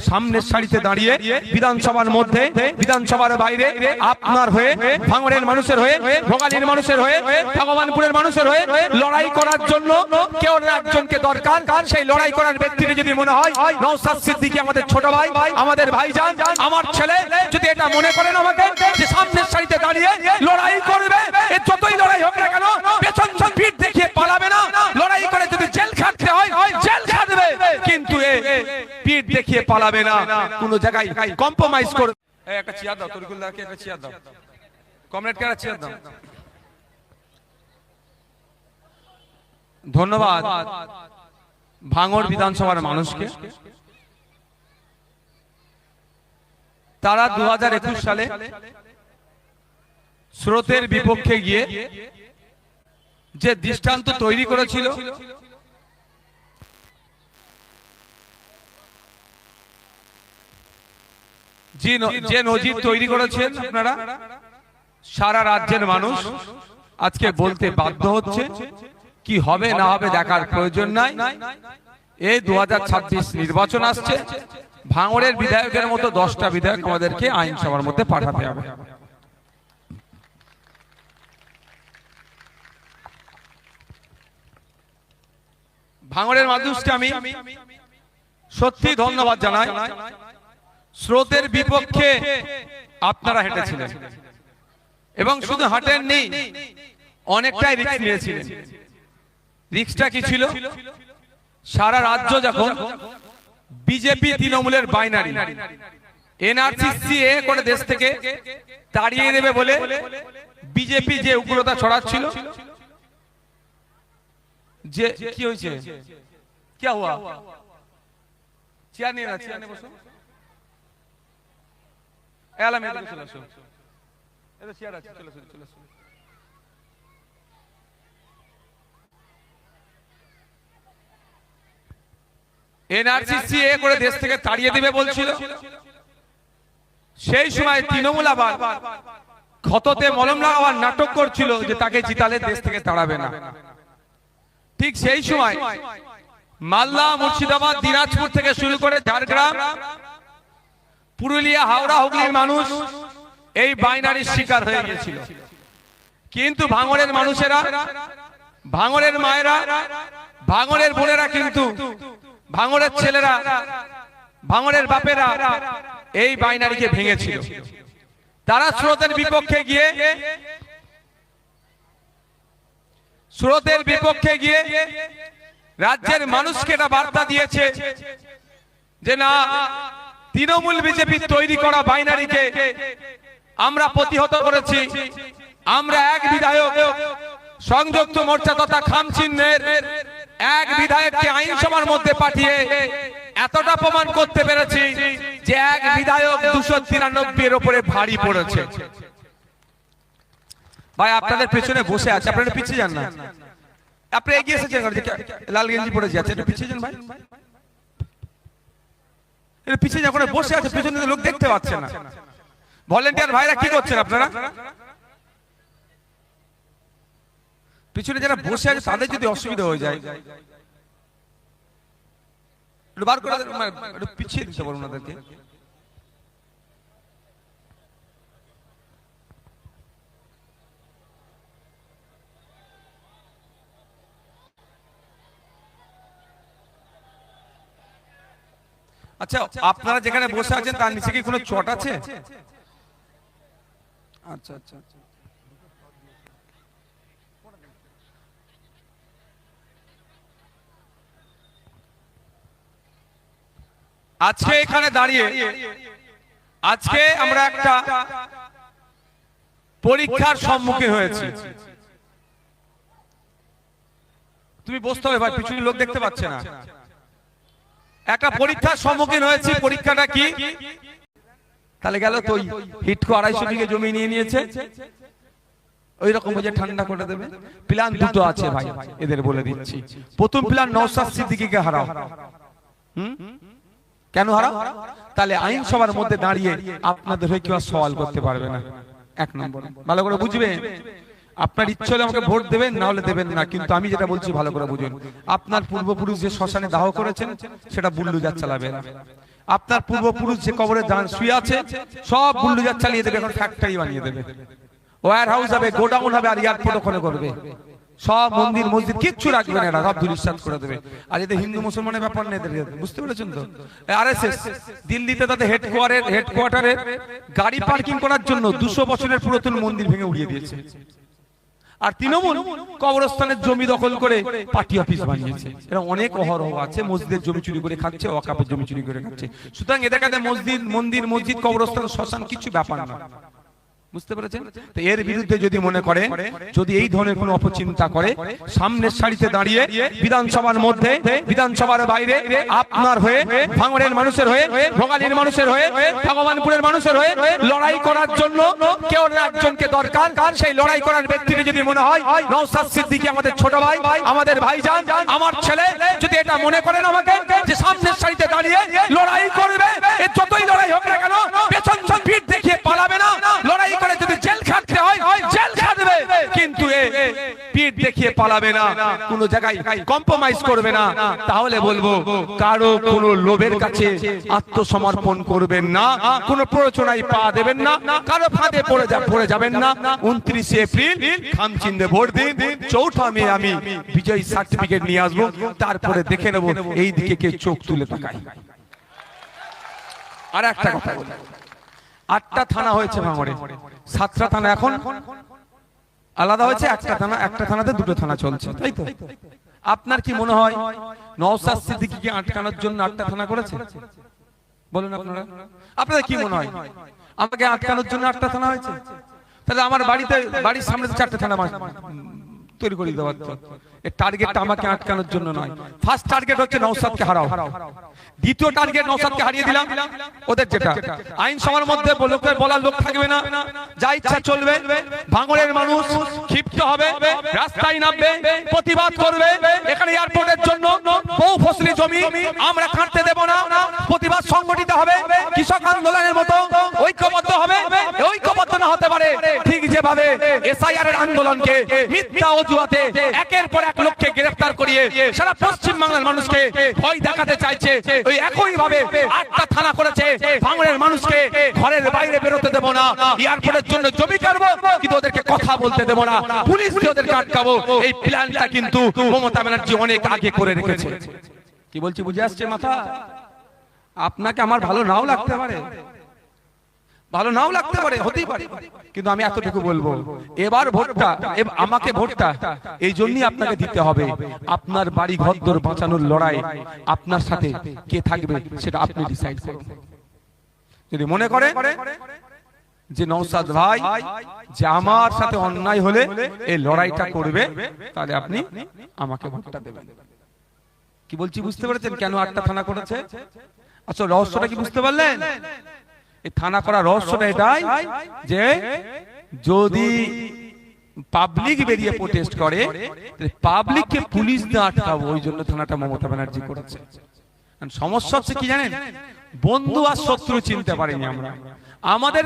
সামনের সারিতে দাঁড়িয়ে বিধানসভার মধ্যে, বিধানসভার বাইরে আপনার হয়ে, ভাঙড়ের মানুষের হয়ে, ভোগালীর মানুষের হয়ে, ভগবানপুরের মানুষের হয়ে লড়াই করার জন্য কেউ একজনকে দরকার। সেই লড়াই করার ব্যক্তিটি যদি মনে হয় নওশাদ সিদ্দিকী আমাদের ছোট ভাই, আমাদের ভাইজান, আমার ছেলে, যদি এটা মনে করেন আমাকে যে সামনের সারিতে দাঁড়িয়ে লড়াই করবে, যতই লড়াই হোক না কেন পেছন পিঠ দেখিয়ে পালাবে না। লড়াই করে যদি জেল খাটতে হয় জেল খাটবে, কিন্তু পিঠ দেখিয়ে পালাবে না, কোনো জায়গায় কম্প্রোমাইজ করবে। একটা চেয়ার দাও, তরিকুলদারকে একটা চেয়ার দাও, কমরেডকে একটা চেয়ার দাও। ধন্যবাদ ভাঙড় বিধানসভার মানুষকে। তারা 2021 সালে স্রোতের বিপক্ষে গিয়ে যে দৃষ্টান্ত তৈরি করেছিল, যে নজির তৈরি করেছেন আপনারা, সারা রাজ্যের মানুষ আজকে বলতে বাধ্য হচ্ছে কি হবে না হবে দেখার প্রয়োজন নাই। এই 2026 নির্বাচন আসছে, ভাঙড়ের বিধায়কের মতো 10টা বিধায়ক আমাদেরকে আইনসভার মধ্যে পাঠাতে হবে। ভাঙড়ের মানুষকে আমি সত্যি ধন্যবাদ জানাই। স্রোতের বিপক্ষে আপনারা হেঁটেছিলেন এবং শুধু হাঁটেননি, অনেকটাই রিস্ক নিয়েছিলেন। রিস্কটা কি ছিল? সারা রাজ্য যখন বিজেপি তৃণমূলের বাইনারি এনআরসি করে দেশ থেকে তাড়িয়ে দেবে বলে বিজেপি যে উগ্রতা ছড়াচ্ছিল, যে কি হয়েছে, কি হুয়া, চেয়ার নিয়ে না, চেয়ার নিয়ে বসো, এলাম এদিকে চলে আসো, এটা চেয়ার আছে, চলে আসো, চলে আসো। এনআরসি করে দেশ থেকে তাড়িয়ে দিবে বলছিল, সেই সময় তৃণমূল আবার ক্ষততে মলম লাগাবার নাটক করছিল যে তাকে জিতালে দেশ থেকে তাড়াবে না। ঠিক সেই সময় মালদা, মুর্শিদাবাদ, দিনাজপুর থেকে শুরু করে ঝাড়গ্রাম, পুরুলিয়া, হাওড়া, হুগলির মানুষ এই বাইনারির শিকার হয়ে গিয়েছিল। কিন্তু ভাঙড়ের মানুষেরা, ভাঙড়ের মায়েরা, ভাঙড়ের বোনেরা, কিন্তু ভাঙড়ের ছেলেরা, ভাঙড়ের বাপেরা এই বাইনারিকে ভেঙেছিল। তারা স্রোতের বিপক্ষে গিয়ে, স্রোতের বিপক্ষে গিয়ে রাজ্যের মানুষকে এটা বার্তা দিয়েছে যে না, তৃণমূল বিজেপি তৈরি করা বাইনারিকে আমরা প্রতিহত করেছি। আমরা এক বিধায়ক, সংযুক্ত মোর্চা তথা খামচিহ্নের এক বিধায়ককে আইনসভার মধ্যে পাঠিয়ে এতটা প্রমাণ করতে পেরেছি যে এক বিধায়ক 293 এর উপরে ভারী পড়েছে। ভাই আপনাদের পেছনে বসে আছে, আপনারা পিছিয়ে যান না, আপনি এগিয়ে এসেছেন, লাল গেঞ্জি পরে যাচ্ছে, এটা পিছিয়ে যান ভাই, এটা পিছিয়ে যখন বসে আছে পেছনে লোক দেখতে পাচ্ছে না। ভলেন্টিয়ার ভাইরা কি করছেন আপনারা? পিছনে যারা বসে আছে তাদের যদি অসুবিধা হয়ে যায় বার করে পিছিয়ে দিতে পারবো ওনাদেরকে। আচ্ছা, আপনারা যেখানে বসে আছেন তার নিচে কি কোনো চট আছে? আচ্ছা আচ্ছা, আজকে এখানে দাঁড়িয়ে আজকে আমরা একটা পরীক্ষার সম্মুখীন হয়েছি। তুমি বসতে হবে ভাই, পিছনে লোক দেখতে পাচ্ছে না। একটা পরীক্ষার সম্মুখীন হয়েছি। পরীক্ষাটা কি? তাহলে গেল তো হিটকো 250 বিঘে জমি নিয়ে নিয়েছে, ওই রকম যে ঠান্ডা করে দেবে। প্ল্যান দুটো আছে ভাই, এদের বলে দিচ্ছি। প্রথম প্ল্যান নওশাদ সিদ্দিকীকে হারাও। কেন হারাও? তাহলে আইনসভার মধ্যে দাঁড়িয়ে আপনাদের হয়ে কেউ সওয়াল করতে পারবে না। এক নম্বর ভালো করে বুঝবেন। আপনার ইচ্ছে হলে আমাকে ভোট দেবেন, না হলে দেবেন না, কিন্তু আমি যেটা বলছি ভালো করে বুঝুন। আপনার পূর্বপুরুষ যে শ্মশানে দাহ করেছেন সেটা বুল্ডুজার চালাবে না। আপনার পূর্বপুরুষ যে কবরে শুয়ে আছে সব বুলডোজার চালিয়ে দেবে, এখন ফ্যাক্টরি বানিয়ে দেবে, ওয়্যার হাউস হবে, গোডাউন হবে, আর এয়ারপোর্ট ওখানে করবে, সব মন্দির মসজিদ কিচ্ছু রাখবে না, এরা সব ধুলিস্যাৎ করে দেবে। আর এতে হিন্দু মুসলমানের ব্যাপার নেই, বুঝতে পেরেছেন তো? আরএসএস দিল্লিতে তাদের হেডকোয়ার্টারে গাড়ি পার্কিং করার জন্য 200 বছরের পুরাতন মন্দির ভেঙে উড়িয়ে দিয়েছে। আর তৃণমূল কবরস্থানের জমি দখল করে পার্টি অফিস বানিয়েছে। এরা অনেক অহরহ আছে, মসজিদের জমি চুরি করে খাচ্ছে, ওয়াকাফের জমি চুরি করে খাচ্ছে। সুতরাং এদের কাছে মসজিদ কবরস্থান শ্মশান কিছু ব্যাপার না, বুঝতে পেরেছেন? তো এর বিরুদ্ধে যদি মনে করেন, যদি এই ধরনের কোনো অপচিন্তা করে, সামনের সারিতে দাঁড়িয়ে বিধানসভার মধ্যে, বিধানসভার বাইরে আপনার হয়ে, ভাঙড়ের মানুষের হয়ে, ভোগালীর মানুষের হয়ে, ভগবানপুরের মানুষের হয়ে লড়াই করার জন্য কেউ একজনকে দরকার। সেই লড়াই করার ব্যক্তিকে যদি মনে হয় নওশাদ সিদ্দিকী আমাদের ছোট ভাই, আমাদের ভাইজান, আমার ছেলে, যদি এটা মনে করেন আমাকে যে সামনের সারিতে দাঁড়িয়ে লড়াই করবে, এর যতই লড়াই হোক না কেন পেছন পিঠ দেখিয়ে পালাবে না, লড়াই করে যদি জেল খাটতে হয় জেল খাটবে, কিন্তু পিঠ দেখিয়ে পালাবে না, কোনো জায়গায় কম্প্রোমাইজ করবে না। তাহলে বলবো কারো কোনো লোভের কাছে আত্মসমর্পণ করবেন না, কোনো প্ররোচনায় পা দেবেন না, কারো ফাঁদে পড়ে যাবেন না। 29 এপ্রিল খামচিন্দে ভোট দিন, 4 মে আমি বিজয়ী সার্টিফিকেট নিয়ে আসবো, তারপরে দেখে নেবো এই দিকে কে চোখ তুলে তাকায়। আর একটা কথা বলি, 8টা থানা হয়েছে ভাঙড়ে, 7টা থানা এখন আলাদা হয়েছে, একটা থানাতে 2টো থানা চলছে, তাই তো? আপনার কি মনে হয় নওশাদ সিদ্দিকীকে আটকানোর জন্য 8টা থানা করেছে? বলুন আপনারা, আপনাদের কি মনে হয় আমাকে আটকানোর জন্য 8টা থানা হয়েছে? তাহলে আমার বাড়ির সামনে 4টে থানা তৈরি করে দেওয়ার তো। এর টার্গেটটা আমাকে আটকানোর জন্য নয়। ফার্স্ট টার্গেট হচ্ছে নওশাদকে হারাও, দ্বিতীয় টার্গেট নওশাদকে হারিয়ে দিলাম। ওদের যেটা আইনসভার মধ্যে লোকের বলার লোক থাকবে না, যা ইচ্ছা চলবে। ভাঙড়ের মানুষ ক্ষিপ্ত হবে, রাস্তায় নামবে, প্রতিবাদ করবে। এখানে এয়ারপোর্টের জন্য বহু ফসলি জমি আমরা কাটতে দেব না, প্রতিবাদ সংগঠিত হবে, কৃষক আন্দোলনের মতো ঐক্যবদ্ধ হবে। ঐক্যবদ্ধ না হতে পারে ঠিক যেভাবে এসআইআর এর আন্দোলনকে মিথ্যা অজুহাতে একের পর এক লোককে গ্রেফতার করিয়ে সারা পশ্চিম বাংলার মানুষকে ভয় দেখাতে চাইছে, ওই একই ভাবে 8টা থানা করেছে। ভাঙড়ের মানুষকে ঘরের বাইরে বেরোতে দেব না, এয়ারপোর্টের জন্য জমি কাটবো, কিন্তু ওদেরকে কথা বলতে দেব না, পুলিশ দিয়ে ওদেরকে আটকাবো। এই প্ল্যানটা কিন্তু মমতা ব্যানার্জি অনেক আগে করে রেখেছে। কি বলছি বুঝে আসছে মাথা? আপনাকে আমার ভালো নাও লাগতে পারে, হতেই পারে, কিন্তু আমি এতটুকু বলবো, এবার ভোটটা আমাকে ভোটটা এই জন্যই আপনাকে দিতে হবে। আপনার বাড়ি ঘরদোর বাঁচানোর লড়াই আপনার সাথে কে থাকবে সেটা আপনি ডিসাইড করুন। যদি মনে করে যে নওশাদ ভাই যে আমার সাথে অন্যায় হলে এই লড়াইটা করবে, তাহলে আপনি আমাকে ভোটটা দেবেন। কি বলছি বুঝতে পেরেছেন কেন 8টা থানা করেছে? আচ্ছা, রহস্যটা কি বুঝতে পারলেন? এই থানা করা রহস্যটা এটাই যে যদি পাবলিক বেরিয়ে প্রোটেস্ট করে, পাবলিককে পুলিশ দিয়ে আটকাবো, ওই জন্য থানাটা মমতা ব্যানার্জি করেছে। সমস্যা হচ্ছে কি জানেন, বন্ধু আর শত্রু চিনতে পারিনি আমরা। আমাদের